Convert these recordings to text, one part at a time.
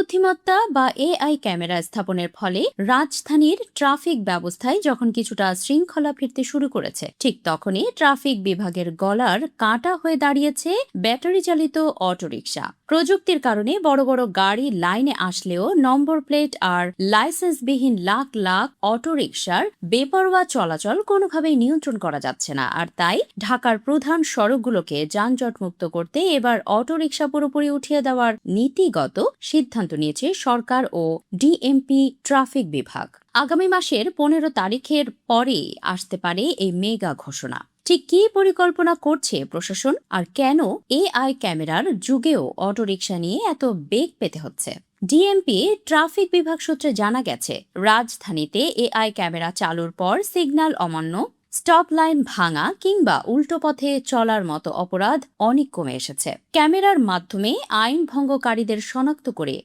বুদ্ধিমত্তা বা AI camera স্থাপনের ফলে রাজধানীর ট্রাফিক ব্যবস্থায় যখন কিছুটা শৃঙ্খলা ফিরতে শুরু করেছে, ঠিক তখনই ট্রাফিক বিভাগের গলার কাঁটা হয়ে দাঁড়িয়েছে ব্যাটারি চালিত অটোরিকশা। প্রযুক্তির কারণে বড় বড় গাড়ি লাইনে আসলেও নম্বর প্লেট আর লাইসেন্সবিহীন লাখ লাখ অটোরিকশার বেপরোয়া চলাচল কোনোভাবেই নিয়ন্ত্রণ করা যাচ্ছে না। আর তাই ঢাকার প্রধান সড়কগুলোকে যানজটমুক্ত করতে এবার অটোরিকশা পুরোপুরি উঠিয়ে দেওয়ার নীতিগত সিদ্ধান্ত নিয়েছে সরকার ও ডিএমপি ট্রাফিক বিভাগ। আগামী মাসের 15 তারিখের পরে আসতে পারে এই মেগা ঘোষণা। ঠিক কী পরিকল্পনা করছে প্রশাসন, আর কেন এআই ক্যামেরার যুগেও অটোরিকশা নিয়ে এত বেগ পেতে হচ্ছে? ডিএমপি ট্রাফিক বিভাগ সূত্রে জানা গেছে, রাজধানীতে এআই ক্যামেরা চালুর পর সিগন্যাল অমান্য, স্টপ লাইন ভাঙা কিংবা উল্টো পথে চলার মতো অপরাধ অনেক কমে এসেছে। ক্যামেরার মাধ্যমে আইন ভঙ্গকারীদের শনাক্ত করে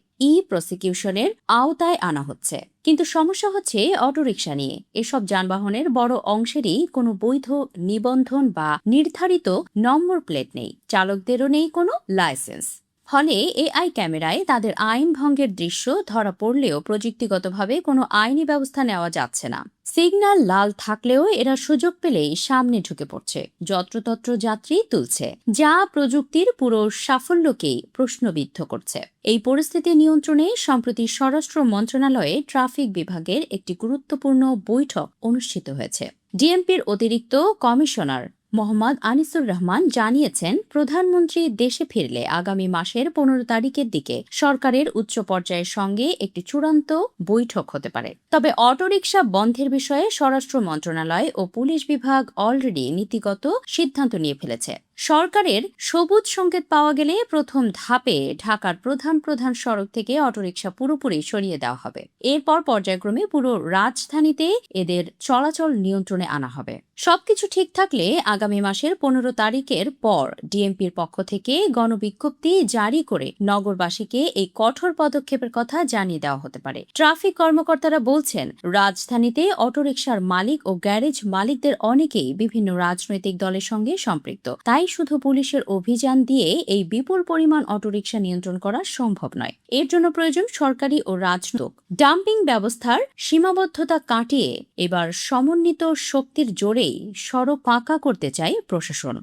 প্রসিকিউশনের আওতায় আনা হচ্ছে। কিন্তু সমস্যা হচ্ছে অটোরিকশা নিয়ে। এসব যানবাহনের বড় অংশেরই কোনো বৈধ নিবন্ধন বা নির্ধারিত নম্বর প্লেট নেই, চালকদেরও নেই কোনো লাইসেন্স। ফলে এআই ক্যামেরায় তাদের আইন ভঙ্গের দৃশ্য ধরা পড়লেও প্রযুক্তিগতভাবে কোনো আইনি ব্যবস্থা নেওয়া যাচ্ছে না। সিগন্যাল লাল থাকলেও এরা সুযোগ পেলেই সামনে ঢুকে পড়ছে, যত্রতত্র যাত্রী তুলছে, যা প্রযুক্তির পুরো সাফল্যকেই প্রশ্নবিদ্ধ করছে। এই পরিস্থিতি নিয়ন্ত্রণে সম্প্রতি স্বরাষ্ট্র মন্ত্রণালয়ে ট্রাফিক বিভাগের একটি গুরুত্বপূর্ণ বৈঠক অনুষ্ঠিত হয়েছে। ডিএমপির অতিরিক্ত কমিশনার মোহাম্মদ আনিসুর রহমান জানিয়েছেন, প্রধানমন্ত্রী দেশে ফিরলে আগামী মাসের 15 তারিখের দিকে সরকারের উচ্চ পর্যায়ের সঙ্গে একটি চূড়ান্ত বৈঠক হতে পারে। তবে অটোরিকশা বন্ধের বিষয়ে স্বরাষ্ট্র মন্ত্রণালয় ও পুলিশ বিভাগ অলরেডি নীতিগত সিদ্ধান্ত নিয়ে ফেলেছে। সরকারের সবুজ সংকেত পাওয়া গেলে প্রথম ধাপে ঢাকার প্রধান প্রধান সড়ক থেকে অটোরিকশা পুরোপুরি সরিয়ে দেওয়া হবে। এরপর পর্যায়ক্রমে পুরো রাজধানীতে এদের চলাচল নিয়ন্ত্রণে আনা হবে। সবকিছু ঠিক থাকলে আগামী মাসের 15 তারিখের পর ডিএমপির পক্ষ থেকে গণবিজ্ঞপ্তি জারি করে নগরবাসীকে এই কঠোর পদক্ষেপের কথা জানিয়ে দেওয়া হতে পারে। ট্রাফিক কর্মকর্তারা বলছেন, রাজধানীতে অটোরিকশার মালিক ও গ্যারেজ মালিকদের অনেকেই বিভিন্ন রাজনৈতিক দলের সঙ্গে সম্পৃক্ত। তাই শুধু পুলিশের অভিযান দিয়ে এই বিপুল পরিমাণ অটোরিকশা নিয়ন্ত্রণ করা সম্ভব নয়। এর জন্য প্রয়োজন সরকারি ও রাজনৈতিক ডাম্পিং ব্যবস্থার সীমাবদ্ধতা কাটিয়ে এবার সমন্বিত শক্তির জোরেই সড়ক পাকা করতে চায় প্রশাসন।